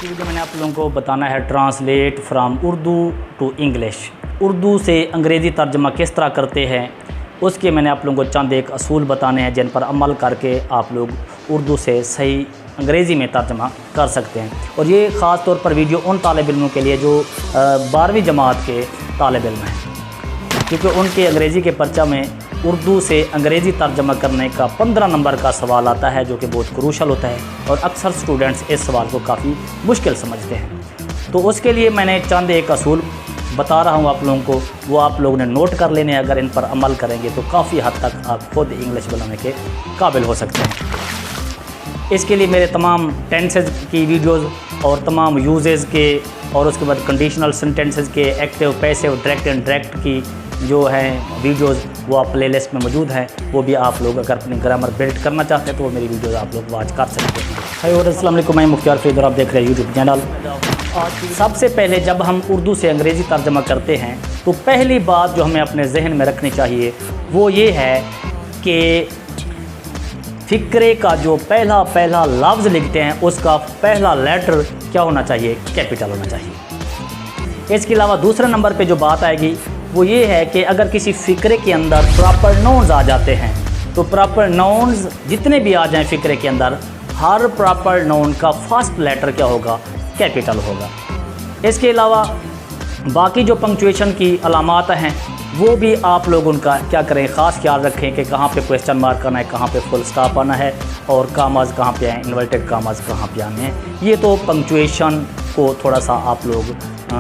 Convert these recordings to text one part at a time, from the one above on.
Video मैंने आप लोगों को बताना है translate from Urdu to English. Urdu से अंग्रेज़ी तर्जमा किस तरह करते हैं उसके मैंने आप लोगों को चंद एक असूल बताने हैं जिन पर अमल करके आप लोग उर्दू से सही अंग्रेज़ी में तर्जमा कर सकते हैं। और ये ख़ास तौर पर वीडियो उन तालिब इल्मों के लिए जो 12वीं जमात के तालिब इल्म हैं, क्योंकि उनके अंग्रेज़ी के पर्चा में उर्दू से अंग्रेज़ी तर्जमा करने का 15 नंबर का सवाल आता है, जो कि बहुत क्रूशल होता है और अक्सर स्टूडेंट्स इस सवाल को काफ़ी मुश्किल समझते हैं। तो उसके लिए मैंने चंद एक असूल बता रहा हूँ आप लोगों को, वो आप लोगों ने नोट कर लेने हैं। अगर इन पर अमल करेंगे तो काफ़ी हद तक आप खुद इंग्लिश बोलने के काबिल हो सकते हैं। इसके लिए मेरे तमाम टेंसेज की वीडियोज़ और तमाम यूजेज़ के और उसके बाद कंडीशनल सेंटेंसेस के active, passive, direct and direct की जो हैं वीडियोज़ वो आप प्ले लिस्ट में मौजूद हैं। वो भी आप लोग अगर अपनी ग्रामर बिल्ड करना चाहते हैं तो वो मेरी वीडियोज़ आप लोग वॉच कर सकते हैं। हाय और अस्सलाम वालेकुम, मैं मुख्तार फरीद और आप देख रहे हैं यूट्यूब चैनल। सबसे पहले जब हम उर्दू से अंग्रेज़ी तर्जमा करते हैं तो पहली बात जो हमें अपने जहन में रखनी चाहिए वो ये है कि फ़िक्रे का जो पहला लफ्ज़ लिखते हैं उसका पहला लेटर क्या होना चाहिए, कैपिटल होना चाहिए। इसके अलावा दूसरे नंबर पे जो बात आएगी वो ये है कि अगर किसी फ़िक्रे के अंदर प्रॉपर नाउन्स आ जाते हैं तो प्रॉपर नाउन्स जितने भी आ जाएं फ़िक्रे के अंदर, हर प्रॉपर नाउन का फर्स्ट लेटर क्या होगा, कैपिटल होगा। इसके अलावा बाकी जो पंक्चुएशन की अलामात हैं वो भी आप लोग उनका क्या करें, ख़ास ख्याल रखें कि कहाँ पे क्वेश्चन मार्क आना है, कहाँ पे फुल स्टॉप आना है और कामाज कहाँ पे आए, इन्वर्टेड कामाज कहाँ पे आने हैं। ये तो पंक्चुएशन को थोड़ा सा आप लोग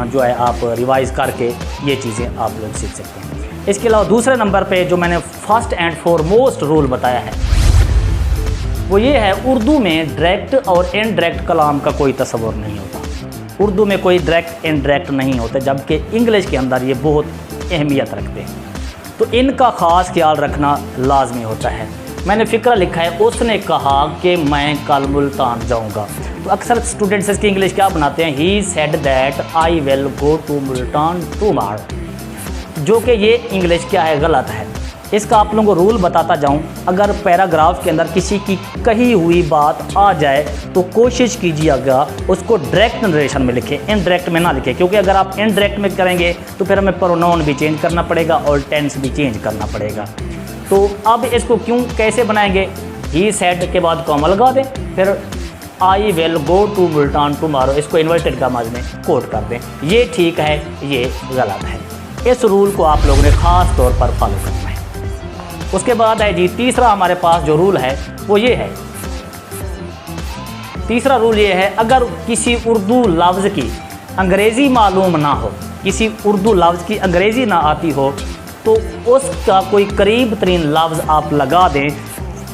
जो है आप रिवाइज़ करके ये चीज़ें आप लोग सीख सकते हैं। इसके अलावा दूसरे नंबर पे जो मैंने फर्स्ट एंड फॉरमोस्ट रूल बताया है वो ये है, उर्दू में डायरेक्ट और इनडायरेक्ट कलाम का कोई तस्वर नहीं होता। उर्दू में कोई डायरेक्ट इनडायरेक्ट नहीं होता, जबकि इंग्लिश के अंदर ये बहुत अहमियत रखते हैं। तो इनका ख़ास ख्याल रखना लाजमी होता है। मैंने फ़िक्रा लिखा है, उसने कहा कि मैं कल मुल्तान जाऊंगा। तो अक्सर स्टूडेंट्स इसकी इंग्लिश क्या बनाते हैं, he said that I will go to Multan tomorrow, जो कि ये इंग्लिश क्या है, गलत है। इसका आप लोगों को रूल बताता जाऊं, अगर पैराग्राफ के अंदर किसी की कही हुई बात आ जाए तो कोशिश कीजिएगा उसको डायरेक्ट नरेशन में लिखें, इनडायरेक्ट में ना लिखें, क्योंकि अगर आप इनडायरेक्ट में करेंगे तो फिर हमें प्रोनाउन भी चेंज करना पड़ेगा और टेंस भी चेंज करना पड़ेगा। तो अब इसको कैसे बनाएंगे, ही सेड के बाद कॉमा लगा दें, फिर I will go to Multan tomorrow, इसको इन्वर्टेड कामाज में कोट कर दें। ये ठीक है, ये गलत है। इस रूल को आप लोगों ने ख़ास तौर पर फॉलो करना है। उसके बाद है जी तीसरा हमारे पास जो रूल है वो ये है, तीसरा रूल ये है, अगर किसी उर्दू लफ्ज़ की अंग्रेज़ी मालूम ना हो, किसी उर्दू लफ्ज़ की अंग्रेज़ी ना आती हो तो उसका कोई करीब तरीन लफ्ज़ आप लगा दें,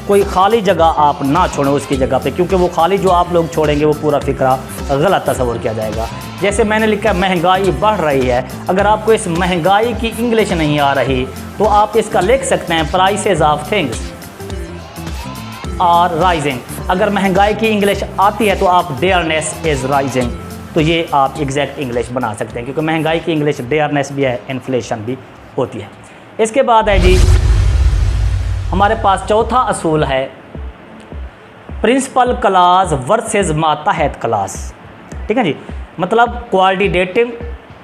कोई खाली जगह आप ना छोड़ें उसकी जगह पे, क्योंकि वो खाली जो आप लोग छोड़ेंगे वो पूरा फ़िक्रा गलत तस्वर किया जाएगा। जैसे मैंने लिखा है महंगाई बढ़ रही है, अगर आपको इस महंगाई की इंग्लिश नहीं आ रही तो आप इसका लिख सकते हैं prices of things are rising. अगर महंगाई की इंग्लिश आती है तो आप डेयरनेस इज़ राइजिंग, तो ये आप एग्जैक्ट इंग्लिश बना सकते हैं, क्योंकि महंगाई की इंग्लिश डेयरनेस भी है, इन्फ्लेशन भी होती है। इसके बाद है जी हमारे पास चौथा असूल है, प्रिंसिपल क्लास वर्सेस मातहत क्लास। ठीक है जी, मतलब कोऑर्डिनेटिंग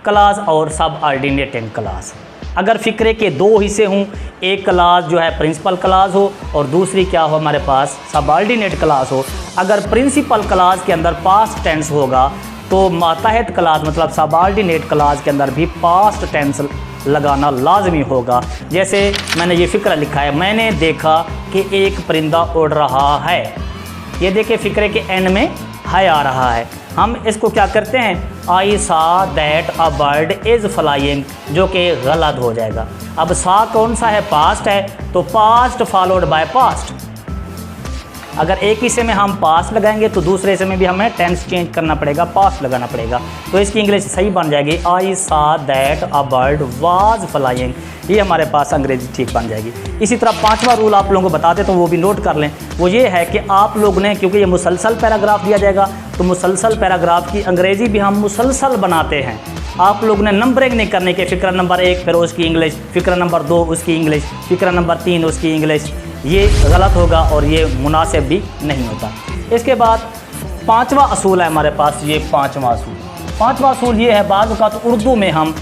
क्लास और सब ऑर्डिनेटिंग क्लास। अगर फ़िक्रे के दो हिस्से हों, एक क्लास जो है प्रिंसिपल क्लास हो और दूसरी क्या हो हमारे पास सब ऑर्डिनेट क्लास हो। अगर प्रिंसिपल क्लास के अंदर पास्ट टेंस होगा तो मातहत क्लास मतलब सब ऑर्डिनेट क्लास के अंदर भी पास्ट टेंस लगाना लाजमी होगा। जैसे मैंने ये फ़िक्रा लिखा है, मैंने देखा कि एक परिंदा उड़ रहा है। ये देखिए फ़िक्रे के एंड में है आ रहा है, हम इसको क्या करते हैं, आई सा that a bird is flying, जो कि गलत हो जाएगा। अब सा कौन सा है, पास्ट है, तो पास्ट फॉलोड बाय पास्ट। अगर एक हिस्से में हम पास्ट लगाएंगे तो दूसरे हिस्से में भी हमें टेंस चेंज करना पड़ेगा, पास्ट लगाना पड़ेगा, तो इसकी इंग्लिश सही बन जाएगी, आई सा that a bird was flying. ये हमारे पास अंग्रेज़ी ठीक बन जाएगी। इसी तरह पांचवा रूल आप लोगों को बता दें तो वो भी नोट कर लें, वो ये है कि आप लोग ने, क्योंकि ये मुसलसल पैराग्राफ दिया जाएगा तो मुसलसल पैराग्राफ की अंग्रेज़ी भी हम मुसलसल बनाते हैं। आप लोग ने नंबरिंग नहीं करने के, फ़िक्रा नंबर 1 फिर उसकी इंग्लिश, फ़िक्रा नंबर 2 उसकी इंग्लिश, फ़िक्रा नंबर 3 उसकी इंग्लिश, ये गलत होगा और ये मुनासिब भी नहीं होता। इसके बाद पांचवा असूल है हमारे पास, ये पांचवा असूल ये है, बाज़ औक़ात तो उर्दू में हम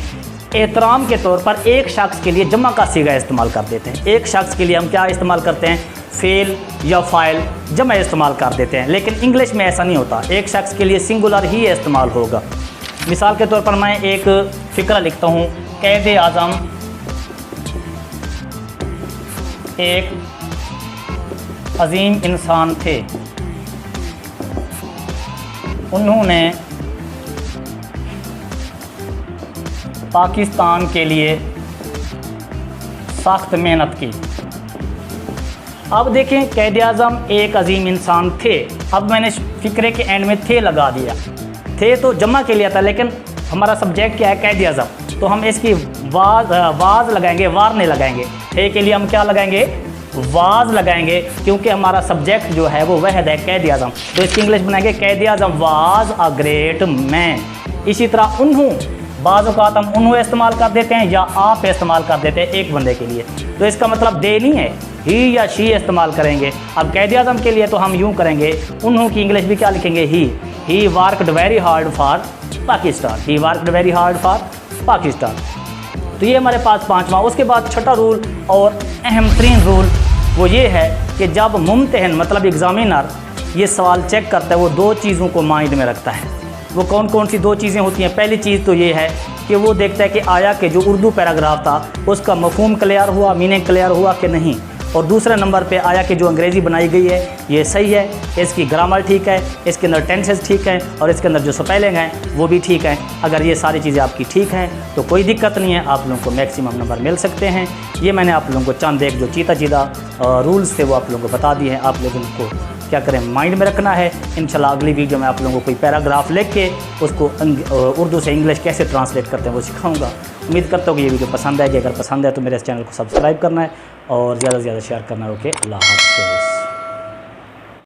एहतराम के तौर पर एक शख्स के लिए जमा का सीगा इस्तेमाल कर देते हैं। एक शख्स के लिए हम क्या इस्तेमाल करते हैं, फ़ेल या फ़ाइल जमा इस्तेमाल कर देते हैं। लेकिन इंग्लिश में ऐसा नहीं होता, एक शख्स के लिए सिंगुलर ही इस्तेमाल होगा। मिसाल के तौर पर मैं एक फ़िक्रा लिखता हूँ, क़ायद आज़म एक अजीम इंसान थे, उन्होंने पाकिस्तान के लिए सख्त मेहनत की। अब देखें, क़ायद आज़म एक अजीम इंसान थे, अब मैंने फ़िक्रे के एंड में थे लगा दिया। थे तो जमा के लिए था, लेकिन हमारा सब्जेक्ट क्या है, क़ायद आज़म, तो हम इसकी वाज लगाएंगे, वार नहीं लगाएंगे। थे के लिए हम क्या लगाएंगे, वाज लगाएंगे, क्योंकि हमारा सब्जेक्ट जो है वो वहद है, क़ायद आज़म। तो इसकी इंग्लिश बनाएंगे, क़ायद आज़म वाज अ ग्रेट मैन। इसी तरह उन्हों, बाज़ औक़ात हम उन्हों इस्तेमाल कर देते हैं या आप इस्तेमाल कर देते हैं एक बंदे के लिए, तो इसका मतलब दे नहीं है, ही या शी इस्तेमाल करेंगे। अब क़ायद आज़म के लिए तो हम यूँ करेंगे, उन्हों की इंग्लिश भी क्या लिखेंगे, he worked very hard for Pakistan, he worked very hard for Pakistan. तो ये हमारे पास पांचवा। उसके बाद छठा रूल और अहम तरीन रूल वो ये है कि जब मुम्तहन मतलब एग्ज़ामिनर ये सवाल चेक करता है, वो दो चीज़ों को माइंड में रखता है। वो कौन कौन सी दो चीज़ें होती हैं? पहली चीज़ तो ये है कि वो देखता है कि आया कि जो उर्दू पैराग्राफ था उसका मफ़हूम क्लियर हुआ, मीनिंग क्लियर हुआ कि नहीं। और दूसरे नंबर पे आया कि जो अंग्रेज़ी बनाई गई है ये सही है, इसकी ग्रामर ठीक है, इसके अंदर टेंसेस ठीक हैं और इसके अंदर जो स्पेलिंग हैं वो भी ठीक हैं। अगर ये सारी चीज़ें आपकी ठीक हैं तो कोई दिक्कत नहीं है, आप लोगों को मैक्सिमम नंबर मिल सकते हैं। ये मैंने आप लोगों को चंद एक जो चीता रूल्स थे वो आप लोगों को बता दिए हैं। आप लोगों को क्या करें, माइंड में रखना है। इंशाल्लाह अगली वीडियो में आप लोगों को कोई पैराग्राफ लिख के उसको उर्दू से इंग्लिश कैसे ट्रांसलेट करते हैं वो सिखाऊंगा। उम्मीद करता हूँ कि ये वीडियो पसंद आएगी। अगर पसंद है तो मेरे इस चैनल को सब्सक्राइब करना है और ज़्यादा से ज़्यादा शेयर करना है। ओके, अल्लाह हाफ़िज़।